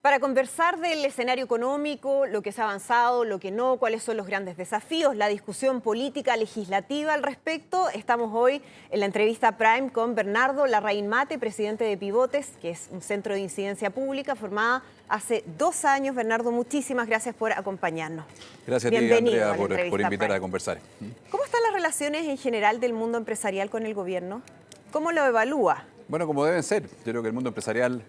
Para conversar del escenario económico, lo que se ha avanzado, lo que no, cuáles son los grandes desafíos, la discusión política legislativa al respecto, estamos hoy en la entrevista Prime con Bernardo Larraín Mate, presidente de Pivotes, que es un centro de incidencia pública formada hace 2 años. Bernardo, muchísimas gracias por acompañarnos. Gracias a ti, Andrea, por invitar a conversar. ¿Cómo están las relaciones en general del mundo empresarial con el gobierno? ¿Cómo lo evalúa? Bueno, como deben ser. Yo creo que el mundo empresarial,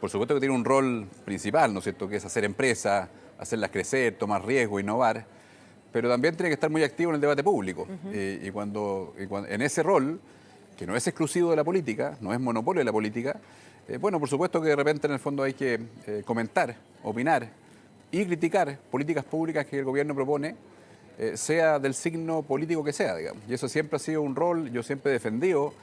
por supuesto que tiene un rol principal, ¿no es cierto?, que es hacer empresas, hacerlas crecer, tomar riesgo, innovar, pero también tiene que estar muy activo en el debate público. Y cuando en ese rol, que no es exclusivo de la política, no es monopolio de la política, bueno, por supuesto que de repente en el fondo hay que comentar, opinar y criticar políticas públicas que el gobierno propone, sea del signo político que sea, digamos. Y eso siempre ha sido un rol. Yo siempre he defendido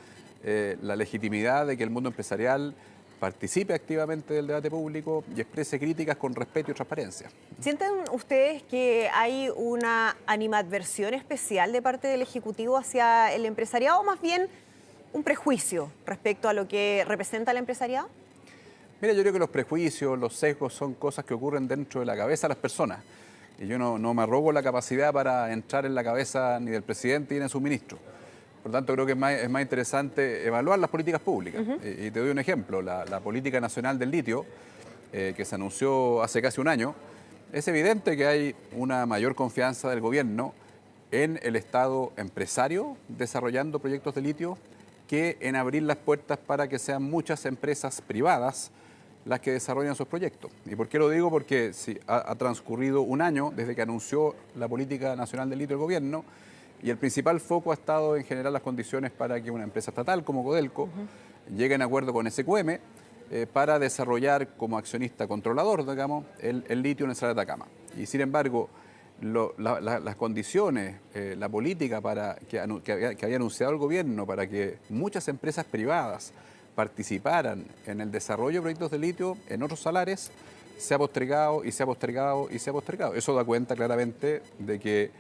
la legitimidad de que el mundo empresarial participe activamente del debate público y exprese críticas con respeto y transparencia. ¿Sienten ustedes que hay una animadversión especial de parte del Ejecutivo hacia el empresariado o más bien un prejuicio respecto a lo que representa el empresariado? Mira, yo creo que los prejuicios, los sesgos son cosas que ocurren dentro de la cabeza de las personas. Y yo no me arrogo la capacidad para entrar en la cabeza ni del presidente ni de su ministro. Por lo tanto, creo que es más interesante evaluar las políticas públicas. Y te doy un ejemplo, la política nacional del litio, que se anunció hace casi un año. Es evidente que hay una mayor confianza del gobierno en el Estado empresario desarrollando proyectos de litio que en abrir las puertas para que sean muchas empresas privadas las que desarrollan sus proyectos. ¿Y por qué lo digo? Porque si ha transcurrido un año desde que anunció la política nacional del litio el gobierno, y el principal foco ha estado en generar las condiciones para que una empresa estatal como Codelco llegue en acuerdo con SQM para desarrollar como accionista controlador, digamos, el litio en el Salar de Atacama. Y sin embargo, las condiciones, la política que había anunciado el gobierno para que muchas empresas privadas participaran en el desarrollo de proyectos de litio en otros salares, se ha postergado y se ha postergado y se ha postergado. Eso da cuenta claramente de que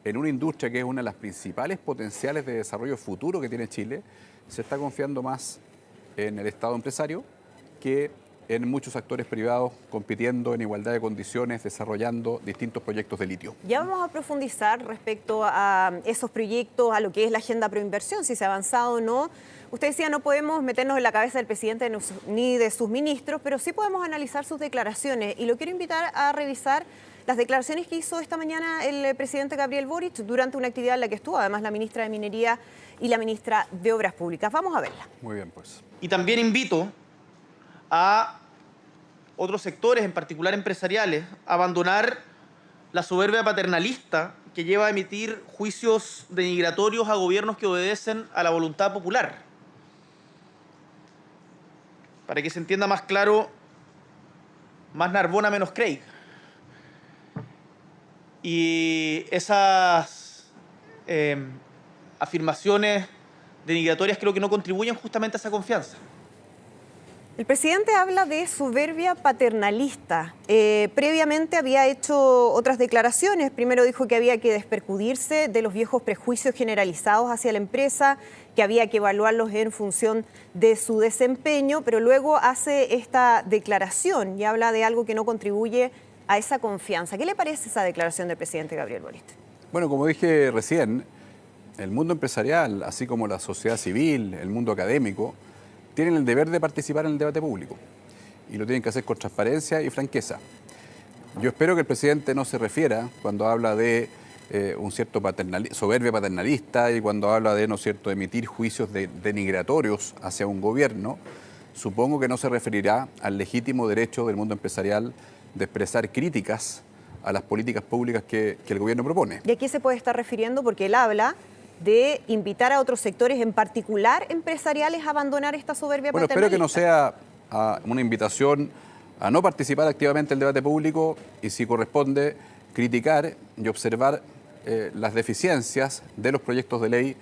en una industria que es una de las principales potenciales de desarrollo futuro que tiene Chile, se está confiando más en el Estado empresario que en muchos actores privados compitiendo en igualdad de condiciones, desarrollando distintos proyectos de litio. Ya vamos a profundizar respecto a esos proyectos, a lo que es la agenda proinversión, si se ha avanzado o no. Usted decía, no podemos meternos en la cabeza del presidente ni de sus ministros, pero sí podemos analizar sus declaraciones. Y lo quiero invitar a revisar las declaraciones que hizo esta mañana el presidente Gabriel Boric durante una actividad en la que estuvo, además, la ministra de Minería y la ministra de Obras Públicas. Vamos a verla. Muy bien, pues. Y también invito a otros sectores, en particular empresariales, a abandonar la soberbia paternalista que lleva a emitir juicios denigratorios a gobiernos que obedecen a la voluntad popular. Para que se entienda más claro, más Narbona, menos Craig. Y esas afirmaciones denigratorias creo que no contribuyen justamente a esa confianza. El presidente habla de soberbia paternalista. Previamente había hecho otras declaraciones. Primero dijo que había que despercudirse de los viejos prejuicios generalizados hacia la empresa, que había que evaluarlos en función de su desempeño, pero luego hace esta declaración y habla de algo que no contribuye a esa confianza. ¿Qué le parece esa declaración del presidente Gabriel Boric? Bueno, como dije recién, el mundo empresarial, así como la sociedad civil, el mundo académico, tienen el deber de participar en el debate público y lo tienen que hacer con transparencia y franqueza. Yo espero que el presidente no se refiera, cuando habla de un cierto soberbia paternalista y cuando habla de, ¿no es cierto?, emitir juicios denigratorios hacia un gobierno, supongo que no se referirá al legítimo derecho del mundo empresarial de expresar críticas a las políticas públicas que el gobierno propone. ¿Y a qué se puede estar refiriendo? Porque él habla de invitar a otros sectores, en particular empresariales, a abandonar esta soberbia paternalista. Espero que no sea una invitación a no participar activamente en el debate público y, si corresponde, criticar y observar las deficiencias de los proyectos de ley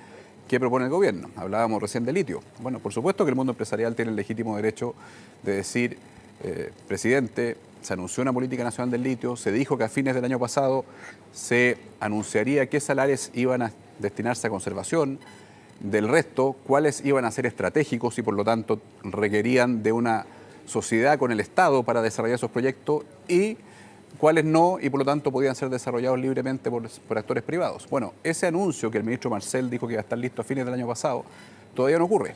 que propone el gobierno. Hablábamos recién de litio. Bueno, por supuesto que el mundo empresarial tiene el legítimo derecho de decir, presidente, se anunció una política nacional del litio, se dijo que a fines del año pasado se anunciaría qué salarios iban a destinarse a conservación, del resto, cuáles iban a ser estratégicos y por lo tanto requerían de una sociedad con el Estado para desarrollar esos proyectos y cuáles no, y por lo tanto podían ser desarrollados libremente por actores privados. Bueno, ese anuncio que el ministro Marcel dijo que iba a estar listo a fines del año pasado, todavía no ocurre.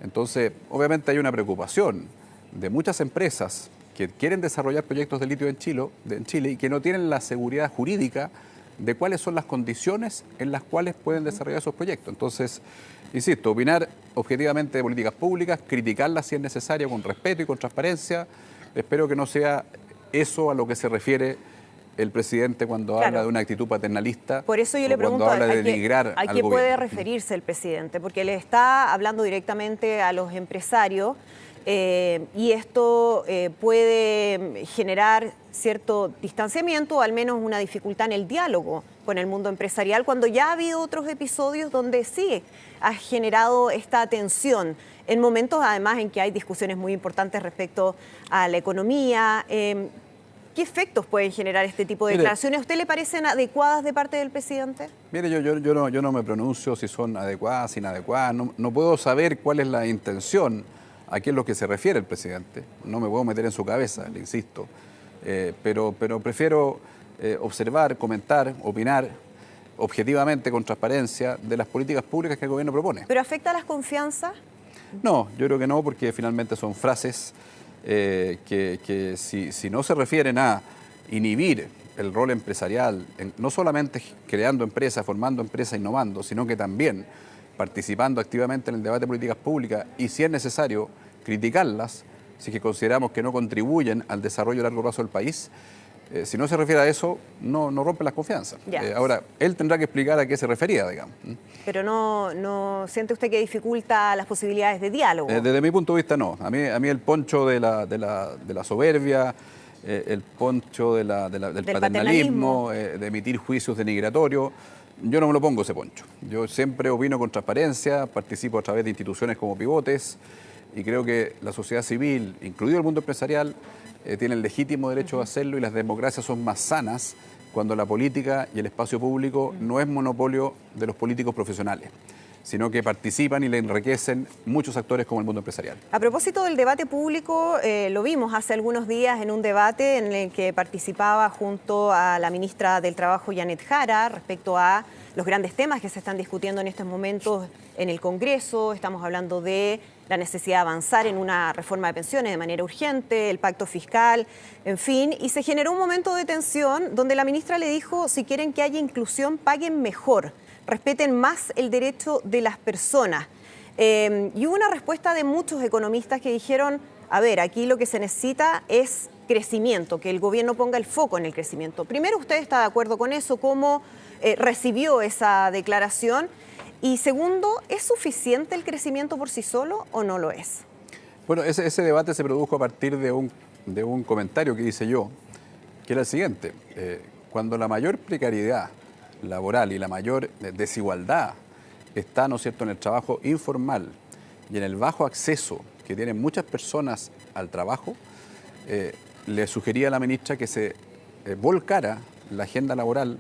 Entonces, obviamente hay una preocupación de muchas empresas que quieren desarrollar proyectos de litio en Chile y que no tienen la seguridad jurídica de cuáles son las condiciones en las cuales pueden desarrollar esos proyectos. Entonces, insisto, opinar objetivamente de políticas públicas, criticarlas si es necesario con respeto y con transparencia. Espero que no sea eso a lo que se refiere el presidente cuando habla de una actitud paternalista. Por eso yo le pregunto cuando habla de denigrar a qué puede referirse el presidente, porque le está hablando directamente a los empresarios y esto puede generar cierto distanciamiento o al menos una dificultad en el diálogo con el mundo empresarial, cuando ya ha habido otros episodios donde sí ha generado esta tensión, en momentos además en que hay discusiones muy importantes respecto a la economía. ¿Qué efectos pueden generar este tipo de declaraciones? ¿A usted le parecen adecuadas de parte del presidente? Mire, yo no me pronuncio si son adecuadas, inadecuadas, no puedo saber cuál es la intención, a qué es lo que se refiere el presidente. No me puedo meter en su cabeza, le insisto. Pero prefiero observar, comentar, opinar objetivamente, con transparencia, de las políticas públicas que el gobierno propone. ¿Pero afecta a las confianzas? No, yo creo que no, porque finalmente son frases que si no se refieren a inhibir el rol empresarial, no solamente creando empresas, formando empresas, innovando, sino que también participando activamente en el debate de políticas públicas y, si es necesario, criticarlas, si es que consideramos que no contribuyen al desarrollo a largo plazo del país. Si no se refiere a eso, no rompe las confianzas. Ahora, él tendrá que explicar a qué se refería, digamos. Pero no siente usted que dificulta las posibilidades de diálogo. Desde mi punto de vista, no. A mí el poncho de la soberbia, el poncho del paternalismo, de emitir juicios denigratorios, yo no me lo pongo ese poncho. Yo siempre opino con transparencia, participo a través de instituciones como Pivotes y creo que la sociedad civil, incluido el mundo empresarial, tiene el legítimo derecho de hacerlo, y las democracias son más sanas cuando la política y el espacio público no es monopolio de los políticos profesionales, sino que participan y le enriquecen muchos actores como el mundo empresarial. A propósito del debate público, lo vimos hace algunos días en un debate en el que participaba junto a la ministra del Trabajo, Janet Jara, respecto a los grandes temas que se están discutiendo en estos momentos en el Congreso. Estamos hablando de la necesidad de avanzar en una reforma de pensiones de manera urgente, el pacto fiscal, en fin, y se generó un momento de tensión donde la ministra le dijo: si quieren que haya inclusión, paguen mejor, respeten más el derecho de las personas. Y hubo una respuesta de muchos economistas que dijeron: a ver, aquí lo que se necesita es crecimiento, que el gobierno ponga el foco en el crecimiento. Primero, ¿usted está de acuerdo con eso? ¿Cómo recibió esa declaración? Y segundo, ¿es suficiente el crecimiento por sí solo o no lo es? Bueno, ese debate se produjo a partir de un comentario que hice yo, que era el siguiente. Cuando la mayor precariedad laboral y la mayor desigualdad está, ¿no es cierto?, en el trabajo informal y en el bajo acceso que tienen muchas personas al trabajo, le sugería a la ministra que se volcara la agenda laboral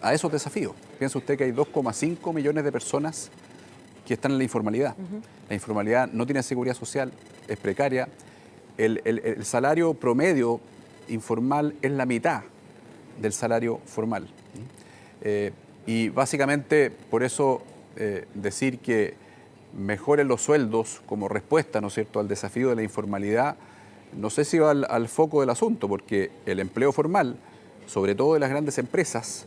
a esos desafíos. Piensa usted que hay 2,5 millones de personas que están en la informalidad. La informalidad no tiene seguridad social, es precaria. El salario promedio informal es la mitad del salario formal. Y básicamente por eso decir que mejoren los sueldos como respuesta, ¿no es cierto?, al desafío de la informalidad, no sé si va al foco del asunto, porque el empleo formal, sobre todo de las grandes empresas,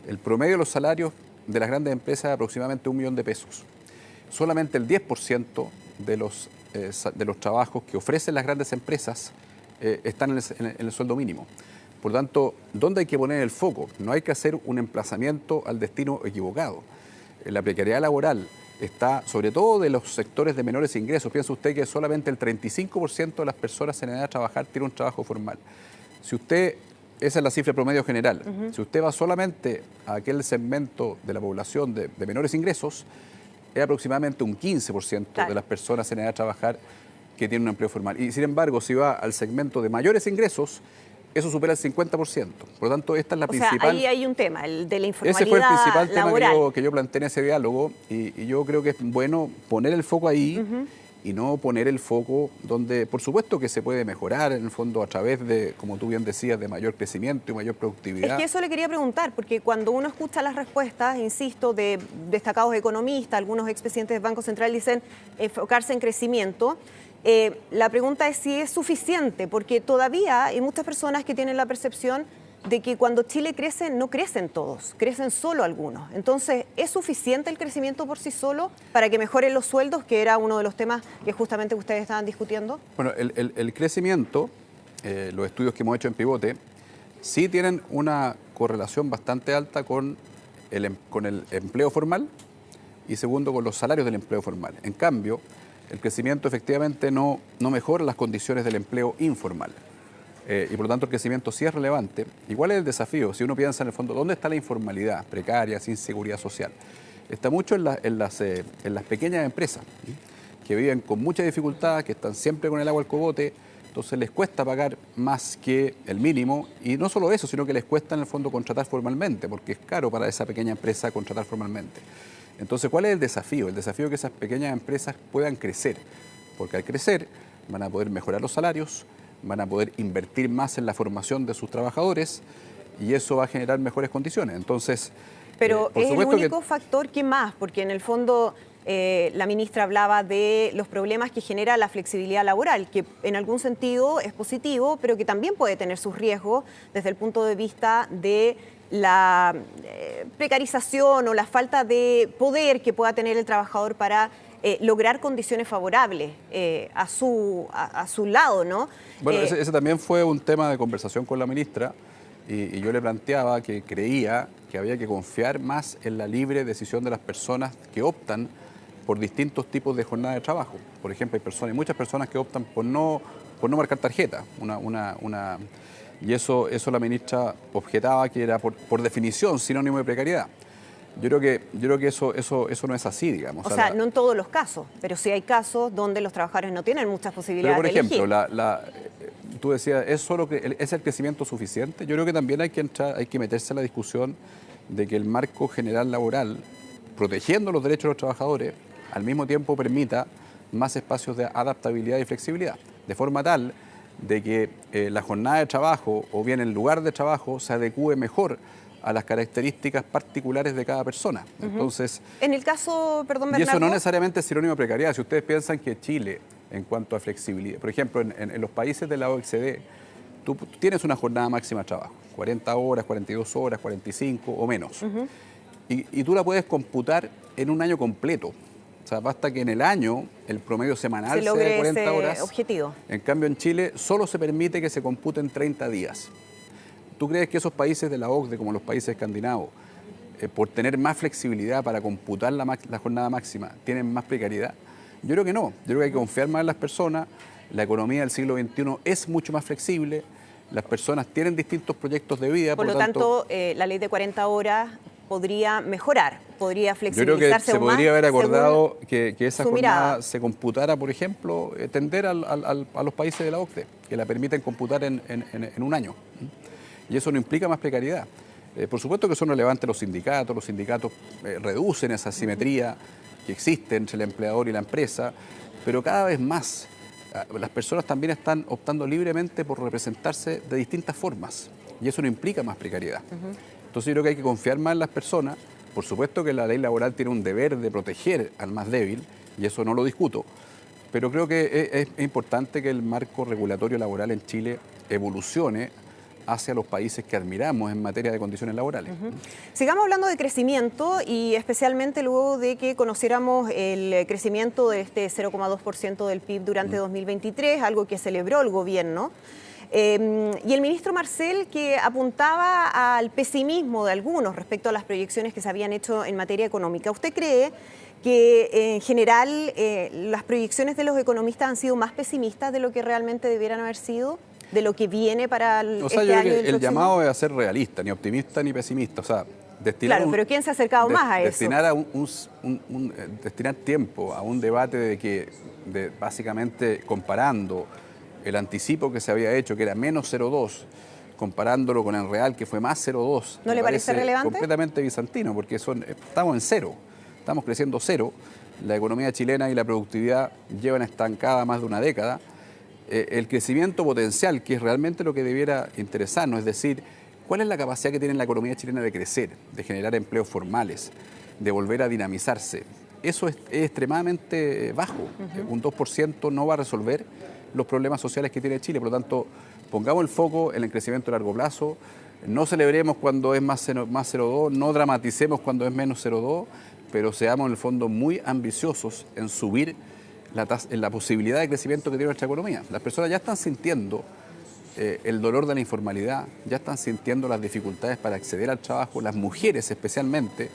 el promedio de los salarios de las grandes empresas es aproximadamente 1 millón de pesos. Solamente el 10% de los trabajos que ofrecen las grandes empresas están en el sueldo mínimo. Por lo tanto, ¿dónde hay que poner el foco? No hay que hacer un emplazamiento al destino equivocado. La precariedad laboral está, sobre todo de los sectores de menores ingresos. Piensa usted que solamente el 35% de las personas en edad de trabajar tiene un trabajo formal. Esa es la cifra promedio general. Si usted va solamente a aquel segmento de la población de menores ingresos, es aproximadamente un 15% de las personas en edad de trabajar que tienen un empleo formal. Y sin embargo, si va al segmento de mayores ingresos, eso supera el 50%. Por lo tanto, esta es la principal... O sea, ahí hay un tema, el de la informalidad laboral. Ese fue el principal laboral. tema que yo planteé en ese diálogo, y yo creo que es bueno poner el foco ahí y no poner el foco donde, por supuesto que se puede mejorar, en el fondo, a través de, como tú bien decías, de mayor crecimiento y mayor productividad. Es que eso le quería preguntar, porque cuando uno escucha las respuestas, insisto, de destacados economistas, algunos expresidentes del Banco Central dicen enfocarse en crecimiento. La pregunta es si es suficiente, porque todavía hay muchas personas que tienen la percepción de que cuando Chile crece, no crecen todos, crecen solo algunos. Entonces, ¿es suficiente el crecimiento por sí solo para que mejoren los sueldos, que era uno de los temas que justamente ustedes estaban discutiendo? Bueno, el crecimiento, los estudios que hemos hecho en Pivote, sí tienen una correlación bastante alta con el empleo formal y segundo, con los salarios del empleo formal. En cambio, el crecimiento efectivamente no mejora las condiciones del empleo informal. Y por lo tanto el crecimiento sí es relevante. Igual es el desafío, si uno piensa en el fondo, ¿dónde está la informalidad precaria, sin seguridad social? Está mucho en las pequeñas empresas, ¿sí? Que viven con mucha dificultad, que están siempre con el agua al cogote, entonces les cuesta pagar más que el mínimo, y no solo eso, sino que les cuesta en el fondo contratar formalmente, porque es caro para esa pequeña empresa contratar formalmente. Entonces, ¿cuál es el desafío? El desafío es que esas pequeñas empresas puedan crecer, porque al crecer van a poder mejorar los salarios, van a poder invertir más en la formación de sus trabajadores y eso va a generar mejores condiciones. Entonces, pero es el único factor que más, porque en el fondo la ministra hablaba de los problemas que genera la flexibilidad laboral, que en algún sentido es positivo, pero que también puede tener sus riesgos desde el punto de vista de la precarización o la falta de poder que pueda tener el trabajador para lograr condiciones favorables a su lado, ¿no? Bueno, ese también fue un tema de conversación con la ministra y yo le planteaba que creía que había que confiar más en la libre decisión de las personas que optan por distintos tipos de jornada de trabajo. Por ejemplo, hay muchas personas que optan por no marcar tarjeta, y eso la ministra objetaba que era por definición sinónimo de precariedad. Yo creo que eso no es así, digamos. O sea, no en todos los casos, pero sí hay casos donde los trabajadores no tienen muchas posibilidades de elegir. Pero, por ejemplo, tú decías, ¿es el crecimiento suficiente? Yo creo que también hay que meterse en la discusión de que el marco general laboral, protegiendo los derechos de los trabajadores, al mismo tiempo permita más espacios de adaptabilidad y flexibilidad, de forma tal de que la jornada de trabajo o bien el lugar de trabajo se adecúe mejor a las características particulares de cada persona. Entonces, en el caso, perdón, Bernardo, y eso no necesariamente es sinónimo de precariedad. Si ustedes piensan que Chile, en cuanto a flexibilidad, por ejemplo, en los países de la OECD, tú tienes una jornada máxima de trabajo, 40 horas, 42 horas, 45 o menos. Y tú la puedes computar en un año completo. O sea, basta que en el año el promedio semanal sea de 40 horas. Objetivo. En cambio, en Chile solo se permite que se compute en 30 días. ¿Tú crees que esos países de la OCDE, como los países escandinavos, por tener más flexibilidad para computar la jornada máxima, tienen más precariedad? Yo creo que no. Yo creo que hay que confiar más en las personas. La economía del siglo XXI es mucho más flexible. Las personas tienen distintos proyectos de vida. Por lo tanto, la ley de 40 horas podría mejorar, podría flexibilizarse. Yo creo que se podría haber acordado que esa jornada mirada se computara, por ejemplo, tender a los países de la OCDE, que la permiten computar en un año. Y eso no implica más precariedad. Por supuesto que son relevantes los sindicatos reducen esa asimetría que existe entre el empleador y la empresa, pero cada vez más las personas también están optando libremente por representarse de distintas formas y eso no implica más precariedad. Entonces yo creo que hay que confiar más en las personas. Por supuesto que la ley laboral tiene un deber de proteger al más débil y eso no lo discuto, pero creo que es importante que el marco regulatorio laboral en Chile evolucione hacia los países que admiramos en materia de condiciones laborales. Sigamos hablando de crecimiento y especialmente luego de que conociéramos el crecimiento de este 0,2% del PIB durante 2023, algo que celebró el gobierno. Y el ministro Marcel, que apuntaba al pesimismo de algunos respecto a las proyecciones que se habían hecho en materia económica. ¿Usted cree que en general las proyecciones de los economistas han sido más pesimistas de lo que realmente debieran haber sido? ¿De lo que viene para este yo año? Creo que el llamado es a ser realista, ni optimista ni pesimista. O sea, destinar pero ¿quién se ha acercado más a eso? Destinar tiempo a un debate básicamente comparando el anticipo que se había hecho, que era menos 0,2, comparándolo con el real, que fue más 0,2. ¿No le parece relevante? Completamente bizantino, porque estamos en cero, estamos creciendo cero. la economía chilena y la productividad llevan estancada más de una década. El crecimiento potencial, que es realmente lo que debiera interesarnos, es decir, cuál es la capacidad que tiene la economía chilena de crecer, de generar empleos formales, de volver a dinamizarse. Eso es extremadamente bajo. Un 2% no va a resolver los problemas sociales que tiene Chile. Por lo tanto, pongamos el foco en el crecimiento a largo plazo, no celebremos cuando es más 0,2, no dramaticemos cuando es menos 0,2, pero seamos en el fondo muy ambiciosos en subir en la posibilidad de crecimiento que tiene nuestra economía. Las personas ya están sintiendo el dolor de la informalidad, ya están sintiendo las dificultades para acceder al trabajo. Las mujeres especialmente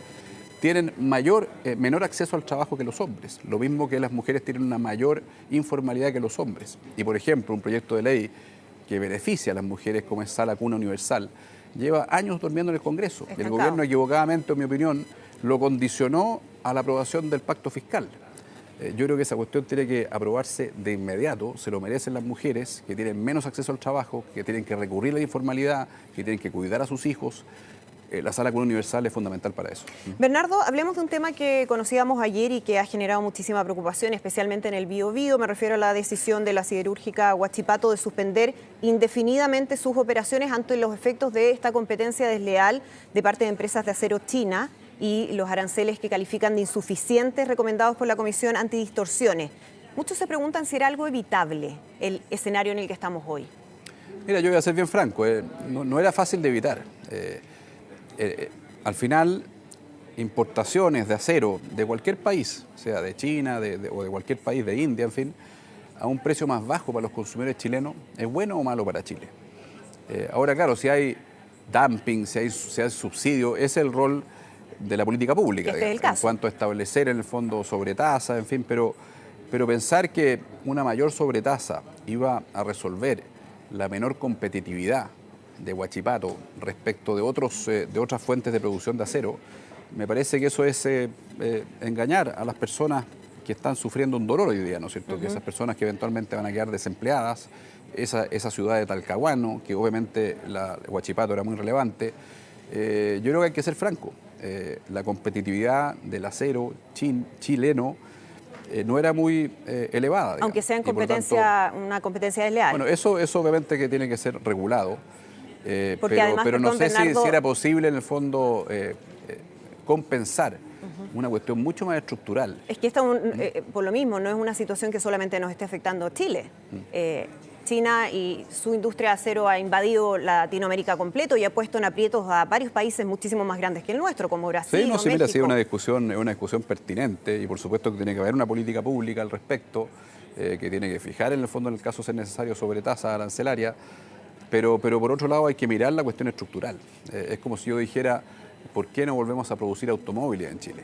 tienen menor acceso al trabajo que los hombres, lo mismo que las mujeres tienen una mayor informalidad que los hombres. Y por ejemplo, un proyecto de ley que beneficia a las mujeres como es Sala Cuna Universal, lleva años durmiendo en el Congreso. El gobierno equivocadamente, en mi opinión, lo condicionó a la aprobación del pacto fiscal. Yo creo que esa cuestión tiene que aprobarse de inmediato, se lo merecen las mujeres que tienen menos acceso al trabajo, que tienen que recurrir a la informalidad, que tienen que cuidar a sus hijos. La Sala Cuna Universal es fundamental para eso. Bernardo, hablemos de un tema que conocíamos ayer y que ha generado muchísima preocupación, especialmente en el Biobío. Me refiero a la decisión de la siderúrgica Huachipato de suspender indefinidamente sus operaciones ante los efectos de esta competencia desleal de parte de empresas de acero china y los aranceles que califican de insuficientes recomendados por la Comisión Antidistorsiones. Muchos se preguntan si era algo evitable el escenario en el que estamos hoy. Mira, yo voy a ser bien franco, no era fácil de evitar. Al final, importaciones de acero de cualquier país, sea de China o de cualquier país, de India, en fin, a un precio más bajo para los consumidores chilenos, ¿es bueno o malo para Chile? Ahora, claro, si hay dumping, si hay subsidio, ese es el rol de la política pública, digamos, en cuanto a establecer en el fondo sobretasa, en fin, pero pensar que una mayor sobretasa iba a resolver la menor competitividad de Huachipato respecto de otras fuentes de producción de acero, me parece que eso es engañar a las personas que están sufriendo un dolor hoy día, ¿no es cierto? Que esas personas que eventualmente van a quedar desempleadas, esa ciudad de Talcahuano, que obviamente Huachipato era muy relevante. Yo creo que hay que ser franco. La competitividad del acero chileno no era muy elevada. Digamos. Aunque sea una competencia desleal. Bueno, eso obviamente que tiene que ser regulado. Porque además, pero no sé Bernardo, si era posible en el fondo compensar una cuestión mucho más estructural. Es que esto, por lo mismo, no es una situación que solamente nos esté afectando a Chile. China y su industria de acero ha invadido Latinoamérica completo y ha puesto en aprietos a varios países muchísimo más grandes que el nuestro, como Brasil o México. Mira, sí, es una discusión pertinente y por supuesto que tiene que haber una política pública al respecto, que tiene que fijar en el fondo, en el caso ser necesario, sobretasa arancelaria, pero por otro lado hay que mirar la cuestión estructural. Es como si yo dijera, ¿por qué no volvemos a producir automóviles en Chile?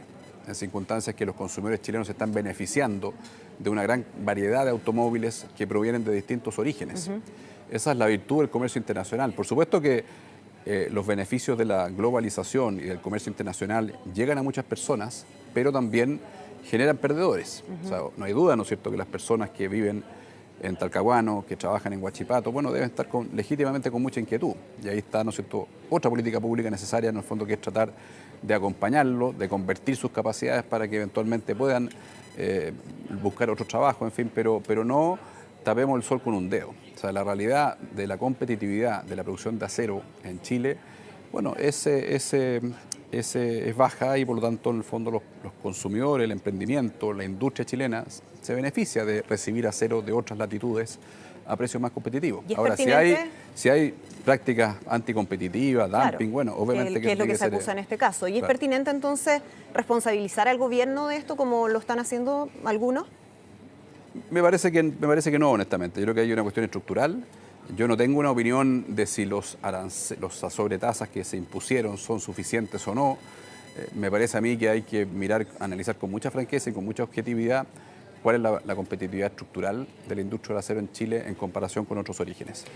En circunstancias que los consumidores chilenos se están beneficiando de una gran variedad de automóviles que provienen de distintos orígenes. Esa es la virtud del comercio internacional. Por supuesto que los beneficios de la globalización y del comercio internacional llegan a muchas personas, pero también generan perdedores. O sea, no hay duda, ¿no es cierto?, que las personas que viven en Talcahuano, que trabajan en Huachipato, bueno, deben estar legítimamente con mucha inquietud. Y ahí está, ¿no es cierto?, otra política pública necesaria, en el fondo, que es tratar de acompañarlo, de convertir sus capacidades para que eventualmente puedan buscar otro trabajo, en fin, pero no tapemos el sol con un dedo. O sea, la realidad de la competitividad de la producción de acero en Chile, bueno, es baja y por lo tanto, en el fondo, los consumidores, el emprendimiento, la industria chilena se beneficia de recibir acero de otras latitudes a precios más competitivos. Ahora, si hay prácticas anticompetitivas, dumping, bueno, obviamente que es lo que se acusa en este caso. ¿Y es pertinente entonces responsabilizar al gobierno de esto como lo están haciendo algunos? Me parece que no, honestamente. Yo creo que hay una cuestión estructural. Yo no tengo una opinión de si los sobretasas que se impusieron son suficientes o no. Me parece a mí que hay que analizar con mucha franqueza y con mucha objetividad cuál es la competitividad estructural de la industria del acero en Chile en comparación con otros orígenes.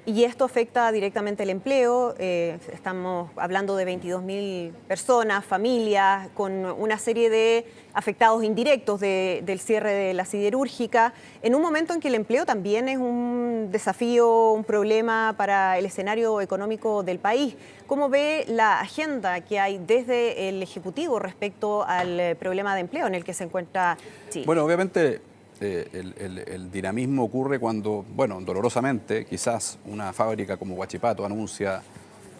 Y esto afecta directamente el empleo. Estamos hablando de 22.000 personas, familias, con una serie de afectados indirectos del cierre de la siderúrgica, en un momento en que el empleo también es un desafío, un problema para el escenario económico del país. ¿Cómo ve la agenda que hay desde el Ejecutivo respecto al problema de empleo en el que se encuentra Chile? Bueno, obviamente el dinamismo ocurre cuando, bueno, dolorosamente, quizás una fábrica como Huachipato anuncia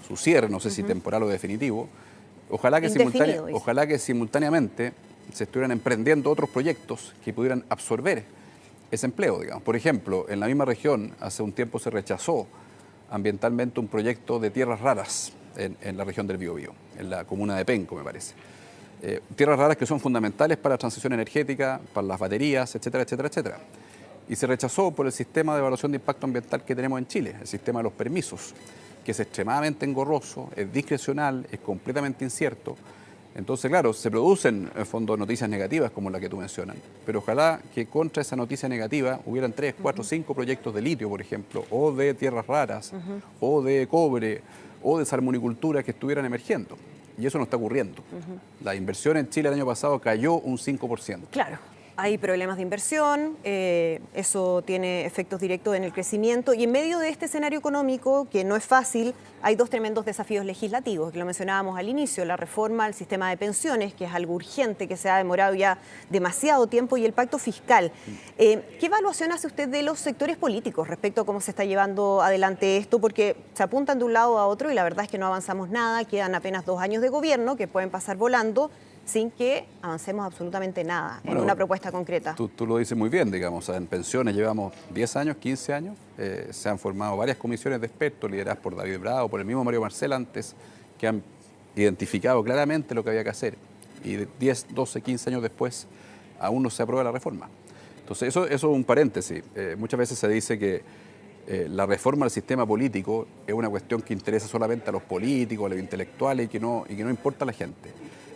su cierre, no sé si temporal o definitivo. Ojalá que simultáneamente se estuvieran emprendiendo otros proyectos que pudieran absorber ese empleo, digamos. Por ejemplo, en la misma región, hace un tiempo se rechazó ambientalmente un proyecto de tierras raras en la región del Biobío, en la comuna de Penco, me parece. Tierras raras que son fundamentales para la transición energética, para las baterías, etcétera, etcétera, etcétera. Y se rechazó por el sistema de evaluación de impacto ambiental que tenemos en Chile, el sistema de los permisos, que es extremadamente engorroso, es discrecional, es completamente incierto. Entonces, claro, se producen en fondo noticias negativas como la que tú mencionas, pero ojalá que contra esa noticia negativa hubieran 3, 4, 5 proyectos de litio, por ejemplo, o de tierras raras, o de cobre, o de salmonicultura que estuvieran emergiendo. Y eso no está ocurriendo. La inversión en Chile el año pasado cayó un 5%. Claro. Hay problemas de inversión, eso tiene efectos directos en el crecimiento y en medio de este escenario económico, que no es fácil, hay dos tremendos desafíos legislativos, que lo mencionábamos al inicio, la reforma al sistema de pensiones, que es algo urgente, que se ha demorado ya demasiado tiempo, y el pacto fiscal. ¿Qué evaluación hace usted de los sectores políticos respecto a cómo se está llevando adelante esto? Porque se apuntan de un lado a otro y la verdad es que no avanzamos nada, quedan apenas 2 años de gobierno que pueden pasar volando, sin que avancemos absolutamente nada en una propuesta concreta. Tú lo dices muy bien, digamos, en pensiones llevamos 10 años, 15 años, se han formado varias comisiones de expertos lideradas por David Bravo, por el mismo Mario Marcel antes, que han identificado claramente lo que había que hacer. Y 10, 12, 15 años después aún no se aprueba la reforma. Entonces eso es un paréntesis. Muchas veces se dice que la reforma del sistema político es una cuestión que interesa solamente a los políticos, a los intelectuales y que no importa a la gente.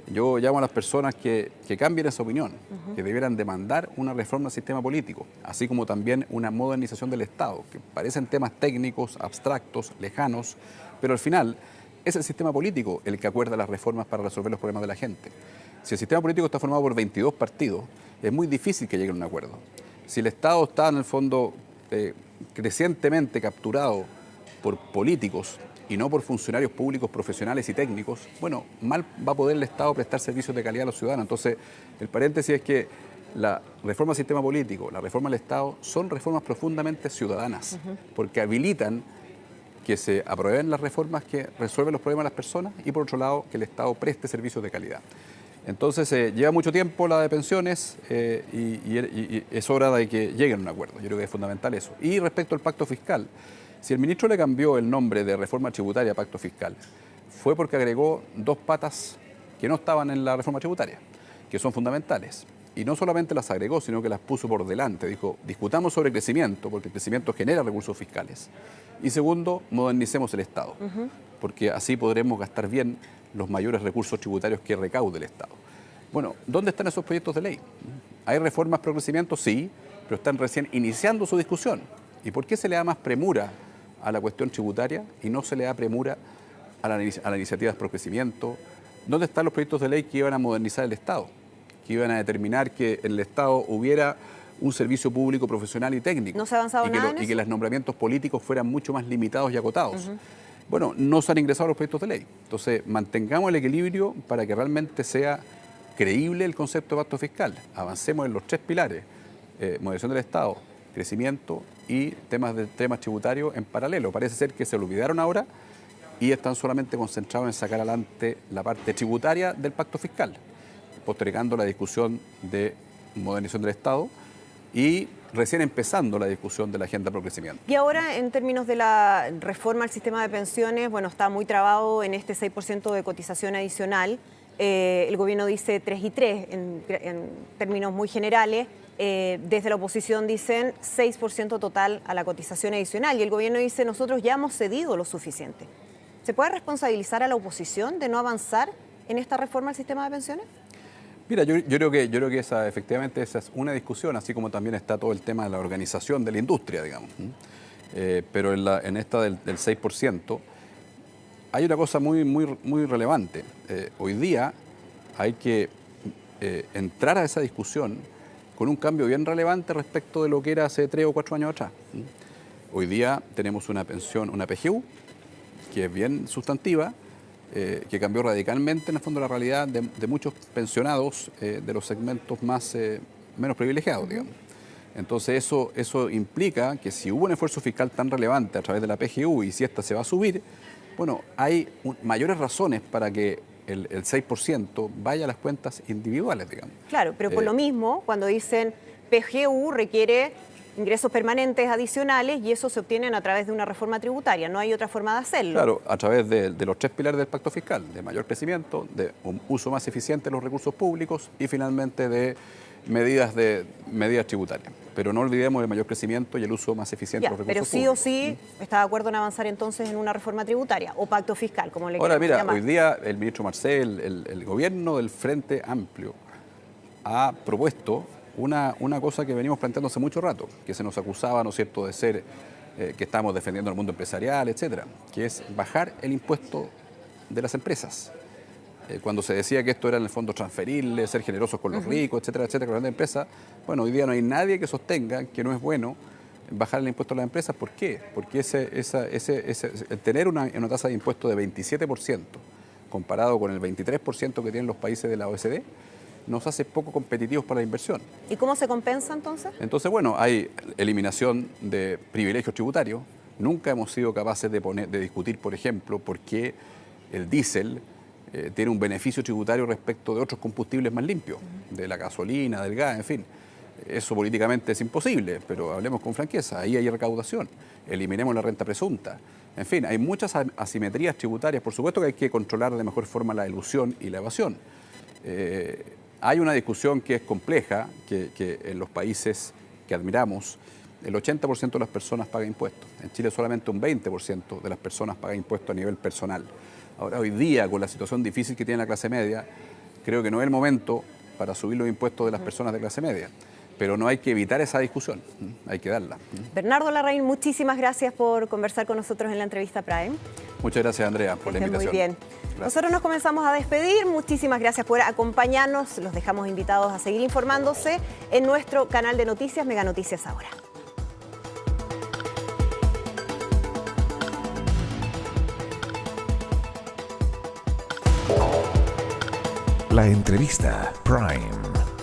Yo llamo a las personas que cambien esa opinión, que debieran demandar una reforma del sistema político, así como también una modernización del Estado, que parecen temas técnicos, abstractos, lejanos, pero al final es el sistema político el que acuerda las reformas para resolver los problemas de la gente. Si el sistema político está formado por 22 partidos, es muy difícil que lleguen a un acuerdo. Si el Estado está en el fondo crecientemente capturado por políticos y no por funcionarios públicos, profesionales y técnicos, bueno, mal va a poder el Estado prestar servicios de calidad a los ciudadanos. Entonces, el paréntesis es que la reforma del sistema político, la reforma del Estado, son reformas profundamente ciudadanas, porque habilitan que se aprueben las reformas que resuelven los problemas de las personas y, por otro lado, que el Estado preste servicios de calidad. Entonces, lleva mucho tiempo la de pensiones y es hora de que lleguen a un acuerdo. Yo creo que es fundamental eso. Y respecto al pacto fiscal, si el ministro le cambió el nombre de reforma tributaria a pacto fiscal, fue porque agregó 2 patas que no estaban en la reforma tributaria, que son fundamentales. Y no solamente las agregó, sino que las puso por delante. Dijo, discutamos sobre crecimiento, porque el crecimiento genera recursos fiscales. Y segundo, modernicemos el Estado, porque así podremos gastar bien los mayores recursos tributarios que recaude el Estado. Bueno, ¿dónde están esos proyectos de ley? ¿Hay reformas pro crecimiento? Sí, pero están recién iniciando su discusión. ¿Y por qué se le da más premura a la cuestión tributaria y no se le da premura a la iniciativa de pro crecimiento? ¿Dónde están los proyectos de ley que iban a modernizar el Estado? Que iban a determinar que en el Estado hubiera un servicio público profesional y técnico. ¿No se ha avanzado nada en eso? Y que los nombramientos políticos fueran mucho más limitados y acotados. Bueno, no se han ingresado los proyectos de ley. Entonces, mantengamos el equilibrio para que realmente sea creíble el concepto de pacto fiscal. Avancemos en los 3 pilares, modernización del Estado, crecimiento y temas tributarios en paralelo. Parece ser que se lo olvidaron ahora y están solamente concentrados en sacar adelante la parte tributaria del pacto fiscal, postergando la discusión de modernización del Estado y recién empezando la discusión de la agenda pro crecimiento. Y ahora, en términos de la reforma al sistema de pensiones, bueno, está muy trabado en este 6% de cotización adicional. El gobierno dice 3 y 3 en términos muy generales. Desde la oposición dicen 6% total a la cotización adicional y el gobierno dice nosotros ya hemos cedido lo suficiente. ¿Se puede responsabilizar a la oposición de no avanzar en esta reforma al sistema de pensiones? Mira, yo creo que efectivamente esa es una discusión, así como también está todo el tema de la organización de la industria, digamos. pero en esta del 6%, hay una cosa muy relevante. Hoy día hay que entrar a esa discusión con un cambio bien relevante respecto de lo que era hace 3 o 4 años atrás. Hoy día tenemos una pensión, una PGU, que es bien sustantiva, que cambió radicalmente en el fondo la realidad de muchos pensionados de los segmentos menos privilegiados, digamos. Entonces eso implica que si hubo un esfuerzo fiscal tan relevante a través de la PGU y si esta se va a subir, bueno, hay mayores razones para que el 6% vaya a las cuentas individuales, digamos. Claro, pero por lo mismo, cuando dicen PGU requiere ingresos permanentes adicionales y eso se obtienen a través de una reforma tributaria, no hay otra forma de hacerlo. Claro, a través de los 3 pilares del pacto fiscal, de mayor crecimiento, de un uso más eficiente de los recursos públicos y finalmente de medidas tributarias. Pero no olvidemos el mayor crecimiento y el uso más eficiente de los recursos públicos. Pero sí o sí está de acuerdo en avanzar entonces en una reforma tributaria o pacto fiscal, como le Ahora, quieran llamar. hoy día el ministro Marcel, el gobierno del Frente Amplio, ha propuesto una cosa que venimos planteando hace mucho rato, que se nos acusaba, ¿no es cierto?, de ser que estamos defendiendo el mundo empresarial, etcétera, que es bajar el impuesto de las empresas. Cuando se decía que esto era en el fondo transferible, ser generosos con los ricos, etcétera, etcétera, con las grandes empresas, bueno, hoy día no hay nadie que sostenga que no es bueno bajar el impuesto a las empresas. ¿Por qué? Porque el tener una tasa de impuesto de 27% comparado con el 23% que tienen los países de la OECD, nos hace poco competitivos para la inversión. ¿Y cómo se compensa entonces? Entonces, bueno, hay eliminación de privilegios tributarios. Nunca hemos sido capaces de discutir, por ejemplo, por qué el diésel tiene un beneficio tributario respecto de otros combustibles más limpios, de la gasolina, del gas, en fin. Eso políticamente es imposible, pero hablemos con franqueza, ahí hay recaudación, eliminemos la renta presunta. En fin, hay muchas asimetrías tributarias, por supuesto que hay que controlar de mejor forma la elusión y la evasión. Hay una discusión que es compleja, que en los países que admiramos, el 80% de las personas paga impuestos. En Chile solamente un 20% de las personas paga impuestos a nivel personal. Ahora, hoy día, con la situación difícil que tiene la clase media, creo que no es el momento para subir los impuestos de las personas de clase media. Pero no hay que evitar esa discusión, hay que darla. Bernardo Larraín, muchísimas gracias por conversar con nosotros en la entrevista Prime. Muchas gracias, Andrea, por la invitación. Muy bien. Gracias. Nosotros nos comenzamos a despedir. Muchísimas gracias por acompañarnos. Los dejamos invitados a seguir informándose en nuestro canal de noticias, Mega Noticias Ahora. La entrevista Prime.